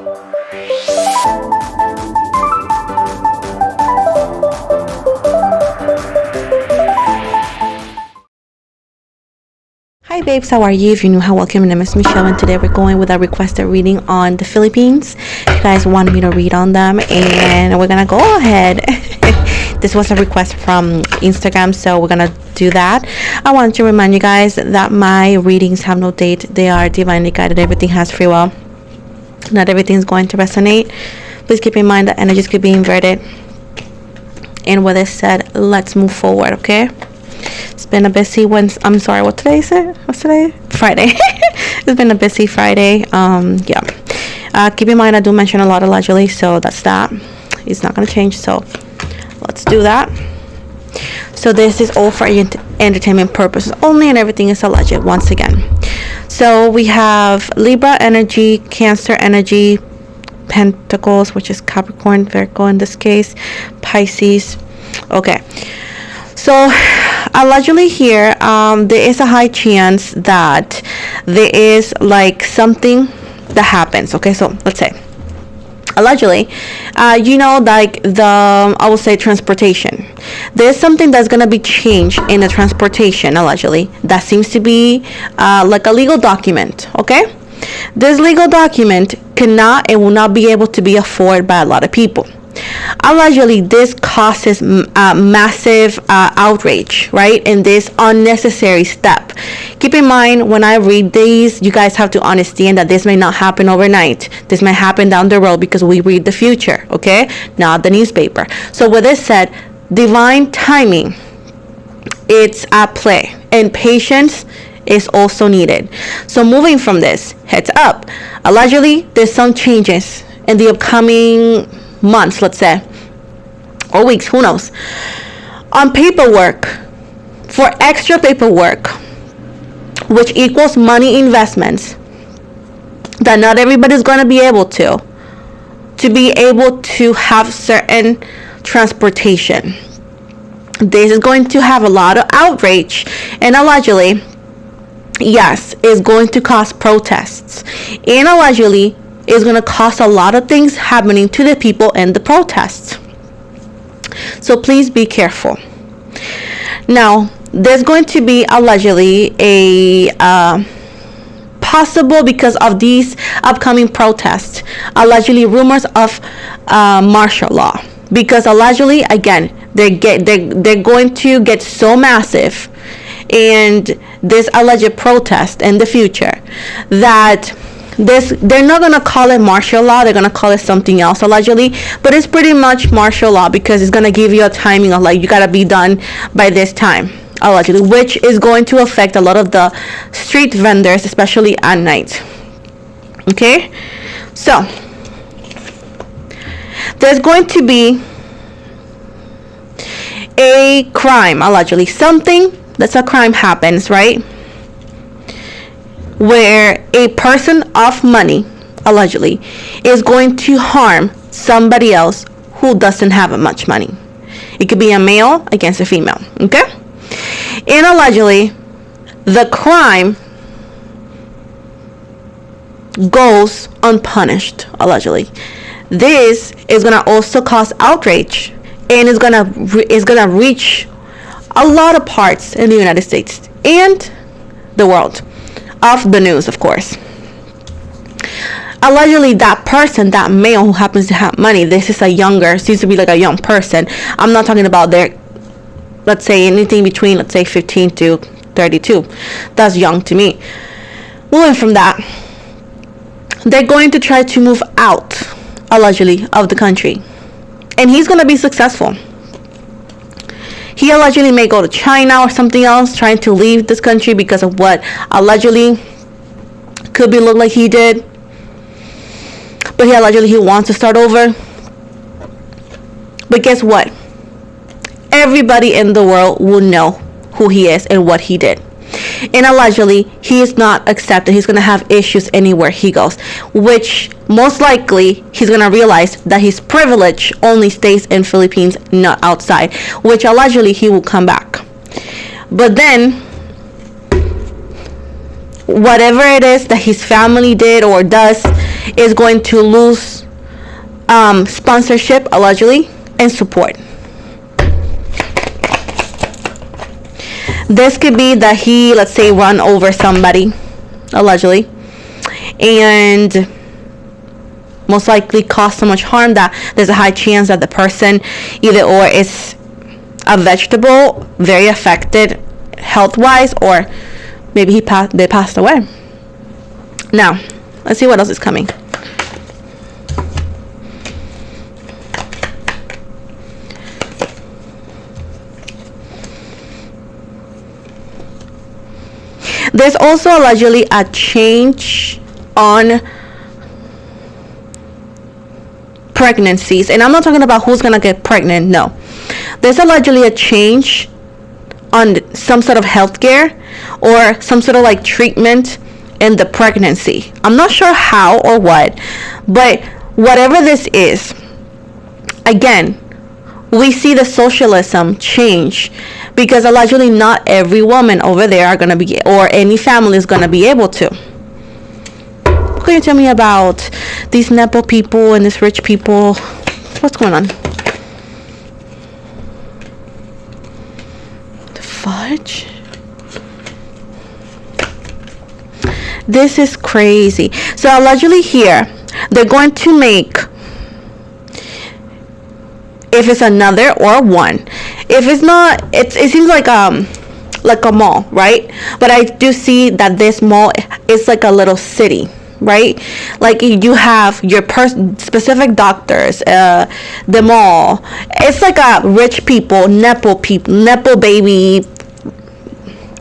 Hi babes, how are you? If you're new, welcome. My name is Michelle and today we're going with a requested reading on the Philippines. You guys want me to read on them and we're gonna go ahead. This was a request from Instagram, so we're gonna do that. I want to remind you guys that my readings have no date. They are divinely guided. Everything has free will. Not everything is going to resonate. Please keep in mind that energies could be inverted. And with this said, let's move forward, okay? It's been a busy Wednesday. I'm sorry, what today is it? What's today? Friday. It's been a busy Friday. Keep in mind I do mention a lot allegedly, so that's that. It's not gonna change, so let's do that. So this is all for entertainment purposes only, and everything is alleged once again. So we have Libra energy, Cancer energy, Pentacles, which is Capricorn, Virgo in this case, Pisces. Okay, so allegedly here, there is a high chance that there is like something that happens. Okay, so let's say allegedly, like I will say transportation. There's something that's gonna be changed in the transportation allegedly. That seems to be like a legal document. Okay, this legal document cannot and will not be able to be afforded by a lot of people. Allegedly, this causes massive outrage, right? In this unnecessary step. Keep in mind, when I read these, you guys have to understand that this may not happen overnight. This may happen down the road because we read the future, okay? Not the newspaper. So with this said, divine timing, it's at play, and patience is also needed. So moving from this, heads up. Allegedly, there's some changes in the upcoming months, let's say, or weeks, who knows, on paperwork, for extra paperwork, which equals money investments that not everybody's going to be able to be able to have certain transportation. This is going to have a lot of outrage, and allegedly, yes, is going to cause protests, and allegedly is going to cause a lot of things happening to the people in the protests. So please be careful. Now, there's going to be allegedly a possible, because of these upcoming protests, allegedly rumors of martial law, because allegedly, again, they're going to get so massive and this alleged protest in the future that they're not going to call it martial law. They're going to call it something else allegedly, but it's pretty much martial law because it's going to give you a timing of like you got to be done by this time allegedly, which is going to affect a lot of the street vendors, especially at night. Okay, so there's going to be a crime allegedly, something that's a crime happens, right, where a person of money allegedly is going to harm somebody else who doesn't have much money. It could be a male against a female. Okay, and allegedly the crime goes unpunished allegedly. This is going to also cause outrage, and is going to reach a lot of parts in the United States and the world of the news, of course. Allegedly, that person, that male who happens to have money, this is a younger, seems to be like a young person. I'm not talking about their, let's say, anything between, let's say, 15 to 32. That's young to me. Moving from that, they're going to try to move out, allegedly, of the country. And he's going to be successful. He allegedly may go to China or something else, trying to leave this country because of what allegedly could be look like he did. But he allegedly wants to start over. But guess what? Everybody in the world will know who he is and what he did. And allegedly, he is not accepted. He's going to have issues anywhere he goes, which most likely he's going to realize that his privilege only stays in Philippines, not outside, which allegedly he will come back. But then, whatever it is that his family did or does, is going to lose sponsorship, allegedly, and support. This could be that he, let's say, run over somebody, allegedly, and most likely cause so much harm that there's a high chance that the person either or is a vegetable, very affected health-wise, or maybe they passed away. Now, let's see what else is coming. There's also allegedly a change on pregnancies, and I'm not talking about who's gonna get pregnant. No, there's allegedly a change on some sort of healthcare or some sort of like treatment in the pregnancy. I'm not sure how or what, but whatever this is, again, we see the socialism change, because allegedly not every woman over there are gonna be, or any family is gonna be able to. What can you tell me about these Nepo people and these rich people? What's going on? The fudge? This is crazy. So allegedly here, they're going to make, if it's another or one, if it's not, it seems like a mall, right? But I do see that this mall is like a little city, right? Like you have your specific doctors, the mall. It's like a rich people, Nepo baby,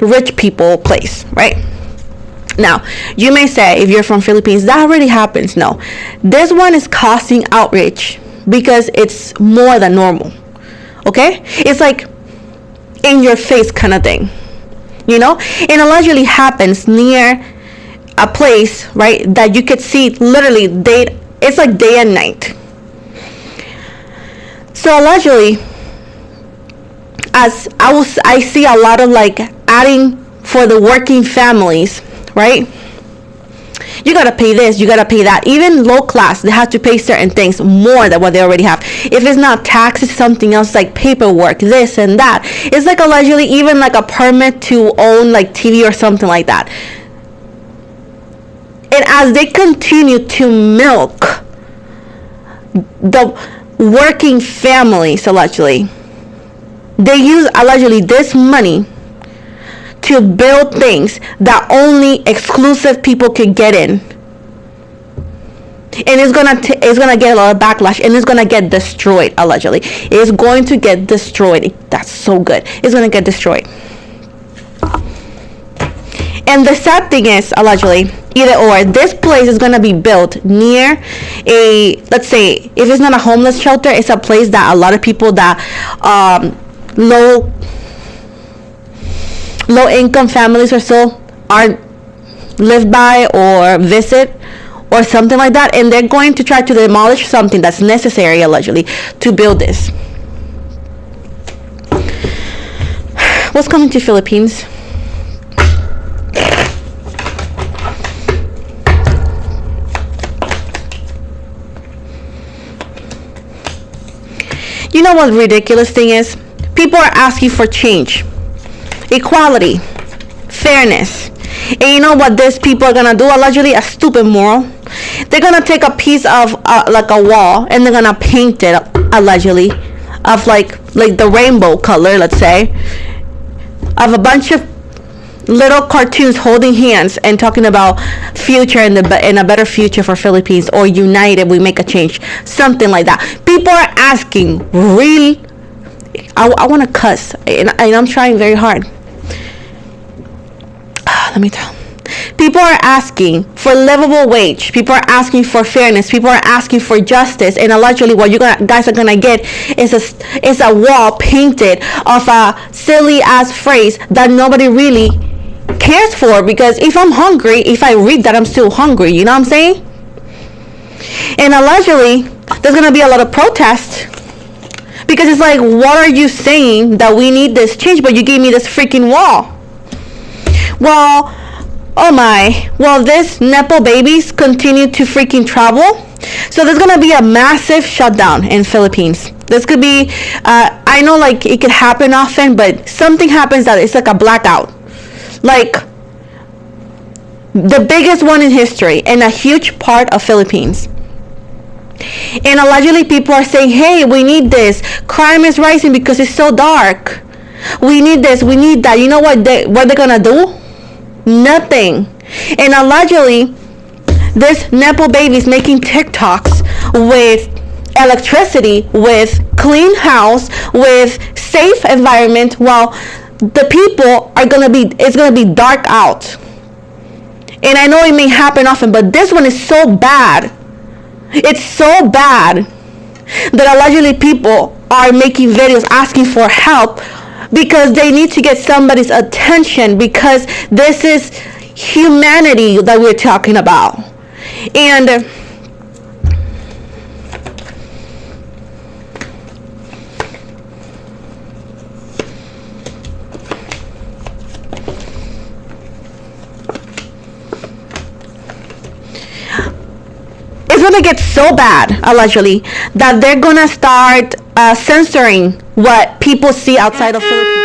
rich people place, right? Now, you may say, if you're from Philippines, that already happens. No, this one is causing outrage because it's more than normal. Okay? It's like in your face kind of thing, you know? It allegedly happens near a place, right, that you could see literally it's like day and night. So allegedly, as I see a lot of like adding for the working families, right? You gotta pay this, you gotta pay that. Even low class, they have to pay certain things more than what they already have. If it's not taxes, something else like paperwork, this and that. It's like allegedly even like a permit to own like TV or something like that. And as they continue to milk the working families, allegedly, they use allegedly this money to build things that only exclusive people can get in, and it's gonna get a lot of backlash, and it's gonna get destroyed. Allegedly, it's going to get destroyed. That's so good. It's gonna get destroyed. And the sad thing is, allegedly, either or, this place is gonna be built near a, let's say, if it's not a homeless shelter, it's a place that a lot of people that low income families or so are live by or visit or something like that, and they're going to try to demolish something that's necessary allegedly to build this. What's coming to Philippines? You know what ridiculous thing is? People are asking for change, equality, fairness. And you know what these people are gonna do? Allegedly, a stupid moral. They're gonna take a piece of like a wall, and they're gonna paint it allegedly of like the rainbow color, let's say, of a bunch of little cartoons holding hands and talking about future and in a better future for Philippines, or united we make a change, something like that. People are asking, really? I want to cuss, and I'm trying very hard. Let me tell. People are asking for livable wage. People are asking for fairness. People are asking for justice. And allegedly, what you guys are gonna get is a wall painted of a silly ass phrase that nobody really cares for. Because if I'm hungry, if I read that, I'm still hungry. You know what I'm saying? And allegedly, there's gonna be a lot of protests. Because it's like, what are you saying that we need this change, but you gave me this freaking wall? Well, Oh my. Well, this Nepo babies continue to freaking travel. So there's gonna be a massive shutdown in Philippines. This could be, I know like it could happen often, but something happens that it's like a blackout. Like the biggest one in history and a huge part of Philippines. And allegedly people are saying, hey, we need this. Crime is rising because it's so dark. We need this, we need that. You know what they're gonna do? Nothing. And allegedly, this Nepo baby is making TikToks with electricity, with clean house, with safe environment, while the people are gonna be, it's gonna be dark out. And I know it may happen often, but this one is so bad. It's so bad that allegedly people are making videos asking for help because they need to get somebody's attention, because this is humanity that we're talking about. And it's gonna get so bad, allegedly, that they're gonna start censoring what people see outside of Philippines.